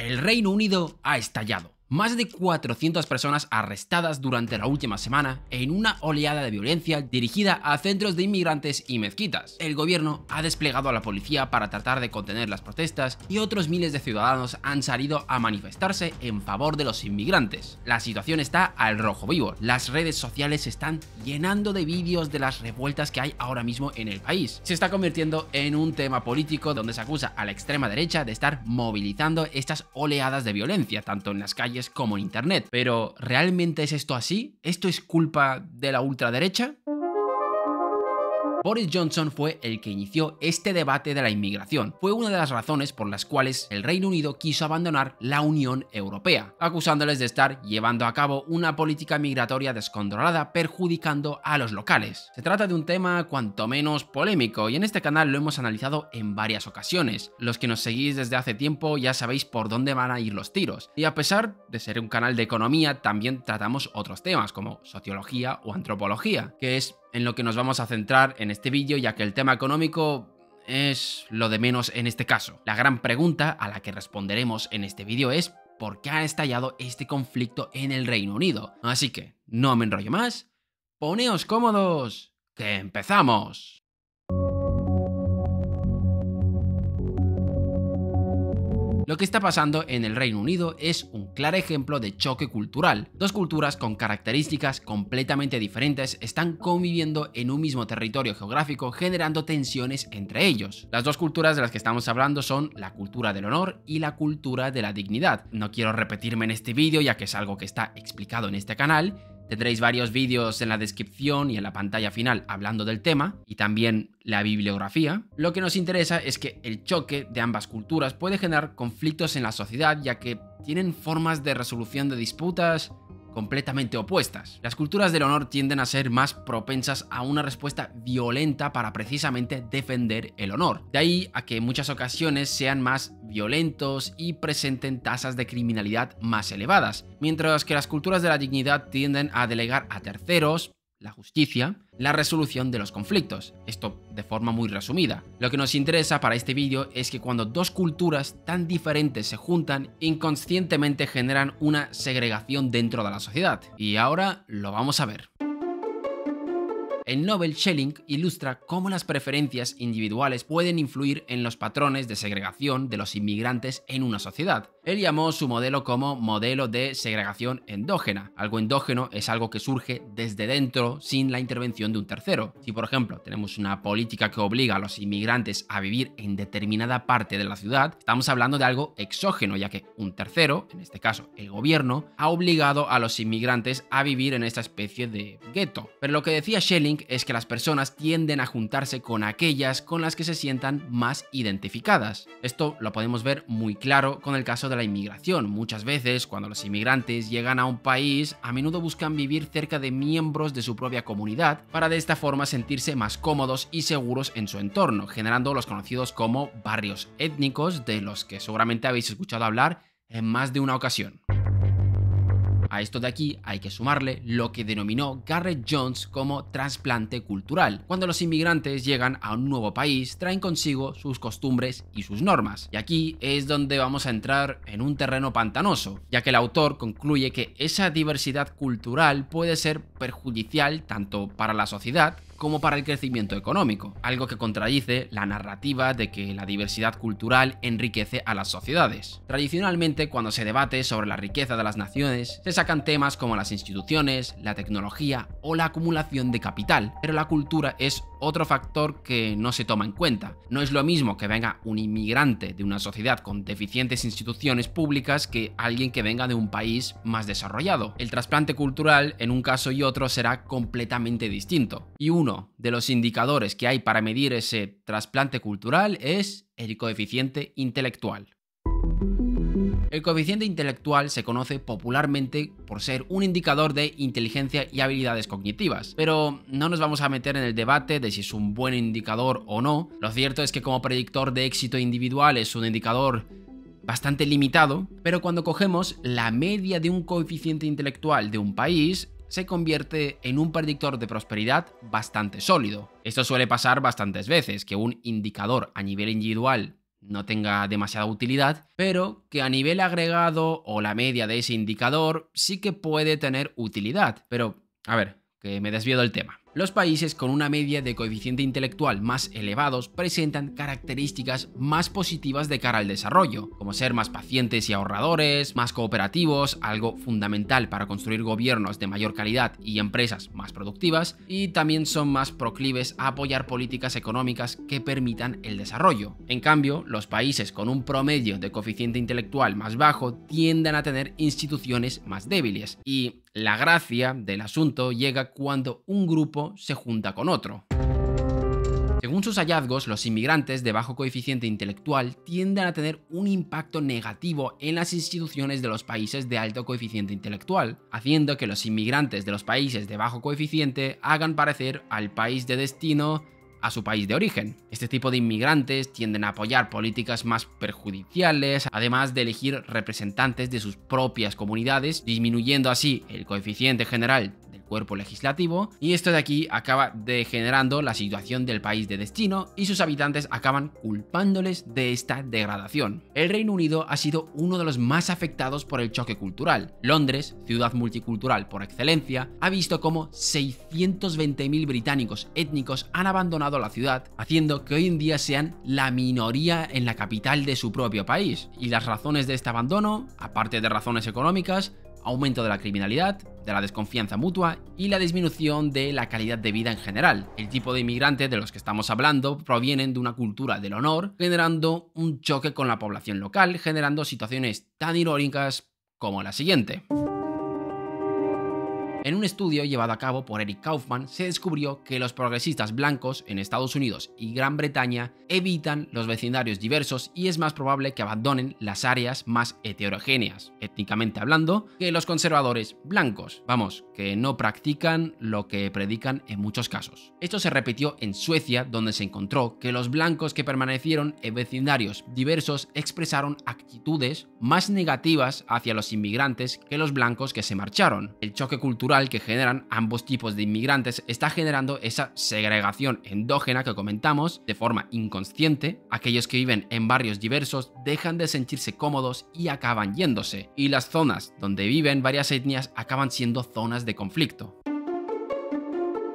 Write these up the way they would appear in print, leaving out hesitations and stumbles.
El Reino Unido ha estallado. Más de 400 personas arrestadas durante la última semana en una oleada de violencia dirigida a centros de inmigrantes y mezquitas. El gobierno ha desplegado a la policía para tratar de contener las protestas y otros miles de ciudadanos han salido a manifestarse en favor de los inmigrantes. La situación está al rojo vivo. Las redes sociales se están llenando de vídeos de las revueltas que hay ahora mismo en el país. Se está convirtiendo en un tema político donde se acusa a la extrema derecha de estar movilizando estas oleadas de violencia, tanto en las calles como en internet. Pero ¿realmente es esto así? ¿Esto es culpa de la ultraderecha? Boris Johnson fue el que inició este debate de la inmigración. Fue una de las razones por las cuales el Reino Unido quiso abandonar la Unión Europea, acusándoles de estar llevando a cabo una política migratoria descontrolada, perjudicando a los locales. Se trata de un tema cuanto menos polémico y en este canal lo hemos analizado en varias ocasiones. Los que nos seguís desde hace tiempo ya sabéis por dónde van a ir los tiros. Y a pesar de ser un canal de economía, también tratamos otros temas como sociología o antropología, que es en lo que nos vamos a centrar en este vídeo, ya que el tema económico es lo de menos en este caso. La gran pregunta a la que responderemos en este vídeo es ¿por qué ha estallado este conflicto en el Reino Unido? Así que, no me enrollo más, poneos cómodos, que empezamos. Lo que está pasando en el Reino Unido es un claro ejemplo de choque cultural. Dos culturas con características completamente diferentes están conviviendo en un mismo territorio geográfico, generando tensiones entre ellos. Las dos culturas de las que estamos hablando son la cultura del honor y la cultura de la dignidad. No quiero repetirme en este vídeo, ya que es algo que está explicado en este canal. Tendréis varios vídeos en la descripción y en la pantalla final hablando del tema y también la bibliografía. Lo que nos interesa es que el choque de ambas culturas puede generar conflictos en la sociedad, ya que tienen formas de resolución de disputas completamente opuestas. Las culturas del honor tienden a ser más propensas a una respuesta violenta para precisamente defender el honor. De ahí a que en muchas ocasiones sean más violentos y presenten tasas de criminalidad más elevadas, mientras que las culturas de la dignidad tienden a delegar a terceros, la justicia, la resolución de los conflictos. Esto de forma muy resumida. Lo que nos interesa para este vídeo es que cuando dos culturas tan diferentes se juntan, inconscientemente generan una segregación dentro de la sociedad. Y ahora lo vamos a ver. El Nobel Schelling ilustra cómo las preferencias individuales pueden influir en los patrones de segregación de los inmigrantes en una sociedad. Él llamó su modelo como modelo de segregación endógena. Algo endógeno es algo que surge desde dentro sin la intervención de un tercero. Si, por ejemplo, tenemos una política que obliga a los inmigrantes a vivir en determinada parte de la ciudad, estamos hablando de algo exógeno, ya que un tercero, en este caso el gobierno, ha obligado a los inmigrantes a vivir en esta especie de gueto. Pero lo que decía Schelling es que las personas tienden a juntarse con aquellas con las que se sientan más identificadas. Esto lo podemos ver muy claro con el caso de la inmigración. Muchas veces, cuando los inmigrantes llegan a un país, a menudo buscan vivir cerca de miembros de su propia comunidad para de esta forma sentirse más cómodos y seguros en su entorno, generando los conocidos como barrios étnicos, de los que seguramente habéis escuchado hablar en más de una ocasión. A esto de aquí hay que sumarle lo que denominó Gareth Jones como trasplante cultural. Cuando los inmigrantes llegan a un nuevo país, traen consigo sus costumbres y sus normas. Y aquí es donde vamos a entrar en un terreno pantanoso, ya que el autor concluye que esa diversidad cultural puede ser perjudicial tanto para la sociedad como para el crecimiento económico, algo que contradice la narrativa de que la diversidad cultural enriquece a las sociedades. Tradicionalmente, cuando se debate sobre la riqueza de las naciones, se sacan temas como las instituciones, la tecnología o la acumulación de capital, pero la cultura es otro factor que no se toma en cuenta. No es lo mismo que venga un inmigrante de una sociedad con deficientes instituciones públicas que alguien que venga de un país más desarrollado. El trasplante cultural en un caso y otro será completamente distinto. Y uno de los indicadores que hay para medir ese trasplante cultural es el coeficiente intelectual. El coeficiente intelectual se conoce popularmente por ser un indicador de inteligencia y habilidades cognitivas, pero no nos vamos a meter en el debate de si es un buen indicador o no. Lo cierto es que como predictor de éxito individual es un indicador bastante limitado, pero cuando cogemos la media de un coeficiente intelectual de un país, se convierte en un predictor de prosperidad bastante sólido. Esto suele pasar bastantes veces, que un indicador a nivel individual no tenga demasiada utilidad, pero que a nivel agregado o la media de ese indicador sí que puede tener utilidad. Pero, a ver, que me desvío del tema. Los países con una media de coeficiente intelectual más elevados presentan características más positivas de cara al desarrollo, como ser más pacientes y ahorradores, más cooperativos, algo fundamental para construir gobiernos de mayor calidad y empresas más productivas, y también son más proclives a apoyar políticas económicas que permitan el desarrollo. En cambio, los países con un promedio de coeficiente intelectual más bajo tienden a tener instituciones más débiles, y la gracia del asunto llega cuando un grupo se junta con otro. Según sus hallazgos, los inmigrantes de bajo coeficiente intelectual tienden a tener un impacto negativo en las instituciones de los países de alto coeficiente intelectual, haciendo que los inmigrantes de los países de bajo coeficiente hagan parecer al país de destino a su país de origen. Este tipo de inmigrantes tienden a apoyar políticas más perjudiciales, además de elegir representantes de sus propias comunidades, disminuyendo así el coeficiente general del cuerpo legislativo, y esto de aquí acaba degenerando la situación del país de destino y sus habitantes acaban culpándoles de esta degradación. El Reino Unido ha sido uno de los más afectados por el choque cultural. Londres, ciudad multicultural por excelencia, ha visto cómo 620.000 británicos étnicos han abandonado la ciudad, haciendo que hoy en día sean la minoría en la capital de su propio país. Y las razones de este abandono, aparte de razones económicas, aumento de la criminalidad, de la desconfianza mutua y la disminución de la calidad de vida en general. El tipo de inmigrantes de los que estamos hablando provienen de una cultura del honor, generando un choque con la población local, generando situaciones tan irónicas como la siguiente. En un estudio llevado a cabo por Eric Kaufman se descubrió que los progresistas blancos en Estados Unidos y Gran Bretaña evitan los vecindarios diversos y es más probable que abandonen las áreas más heterogéneas, étnicamente hablando, que los conservadores blancos. Vamos, que no practican lo que predican en muchos casos. Esto se repitió en Suecia, donde se encontró que los blancos que permanecieron en vecindarios diversos expresaron actitudes más negativas hacia los inmigrantes que los blancos que se marcharon. El choque cultural que generan ambos tipos de inmigrantes está generando esa segregación endógena que comentamos de forma inconsciente. Aquellos que viven en barrios diversos dejan de sentirse cómodos y acaban yéndose, y las zonas donde viven varias etnias acaban siendo zonas de conflicto.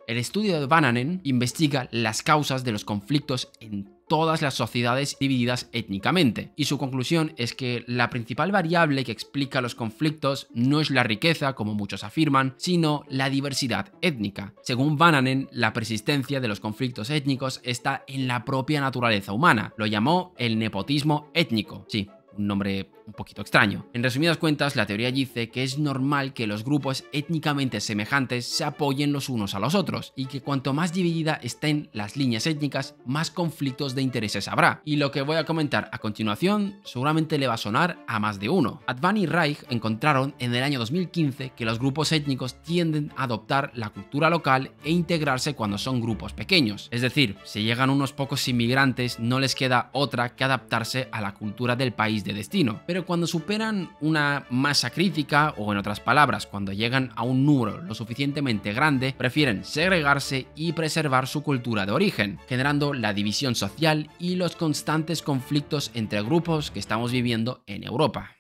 El estudio de Vanhanen investiga las causas de los conflictos en todas las sociedades divididas étnicamente, y su conclusión es que la principal variable que explica los conflictos no es la riqueza, como muchos afirman, sino la diversidad étnica. Según Vanhanen, la persistencia de los conflictos étnicos está en la propia naturaleza humana. Lo llamó el nepotismo étnico. Sí, un nombre un poquito extraño. En resumidas cuentas, la teoría dice que es normal que los grupos étnicamente semejantes se apoyen los unos a los otros, y que cuanto más dividida estén las líneas étnicas, más conflictos de intereses habrá. Y lo que voy a comentar a continuación seguramente le va a sonar a más de uno. Advan y Reich encontraron en el año 2015 que los grupos étnicos tienden a adoptar la cultura local e integrarse cuando son grupos pequeños. Es decir, si llegan unos pocos inmigrantes, no les queda otra que adaptarse a la cultura del país de destino. Pero cuando superan una masa crítica, o en otras palabras, cuando llegan a un número lo suficientemente grande, prefieren segregarse y preservar su cultura de origen, generando la división social y los constantes conflictos entre grupos que estamos viviendo en Europa.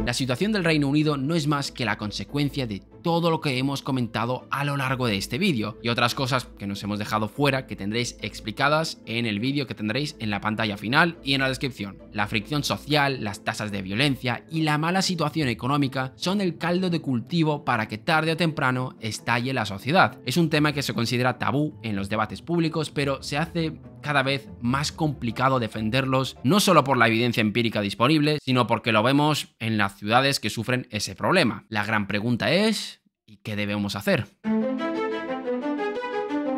La situación del Reino Unido no es más que la consecuencia de todo lo que hemos comentado a lo largo de este vídeo y otras cosas que nos hemos dejado fuera que tendréis explicadas en el vídeo que tendréis en la pantalla final y en la descripción. La fricción social, las tasas de violencia y la mala situación económica son el caldo de cultivo para que tarde o temprano estalle la sociedad. Es un tema que se considera tabú en los debates públicos, pero se hace cada vez más complicado defenderlos, no solo por la evidencia empírica disponible, sino porque lo vemos en las ciudades que sufren ese problema. La gran pregunta es: ¿y qué debemos hacer?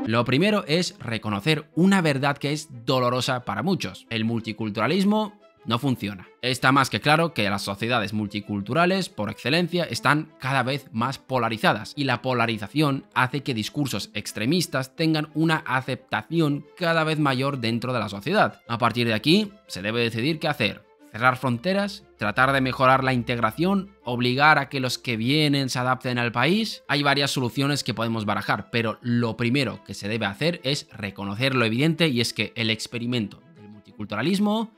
Lo primero es reconocer una verdad que es dolorosa para muchos. El multiculturalismo no funciona. Está más que claro que las sociedades multiculturales, por excelencia, están cada vez más polarizadas, y la polarización hace que discursos extremistas tengan una aceptación cada vez mayor dentro de la sociedad. A partir de aquí, se debe decidir qué hacer: cerrar fronteras, tratar de mejorar la integración, obligar a que los que vienen se adapten al país. Hay varias soluciones que podemos barajar, pero lo primero que se debe hacer es reconocer lo evidente, y es que el experimento del multiculturalismo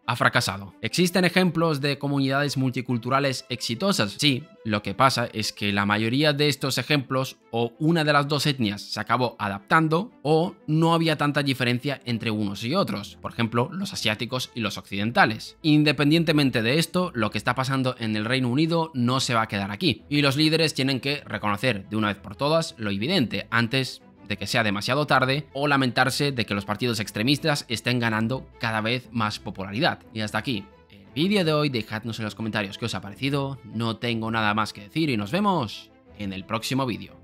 ha fracasado. ¿Existen ejemplos de comunidades multiculturales exitosas? Sí, lo que pasa es que la mayoría de estos ejemplos, o una de las dos etnias se acabó adaptando, o no había tanta diferencia entre unos y otros, por ejemplo, los asiáticos y los occidentales. Independientemente de esto, lo que está pasando en el Reino Unido no se va a quedar aquí, y los líderes tienen que reconocer de una vez por todas lo evidente, antes de que sea demasiado tarde, o lamentarse de que los partidos extremistas estén ganando cada vez más popularidad. Y hasta aquí el vídeo de hoy. Dejadnos en los comentarios qué os ha parecido. No tengo nada más que decir y nos vemos en el próximo vídeo.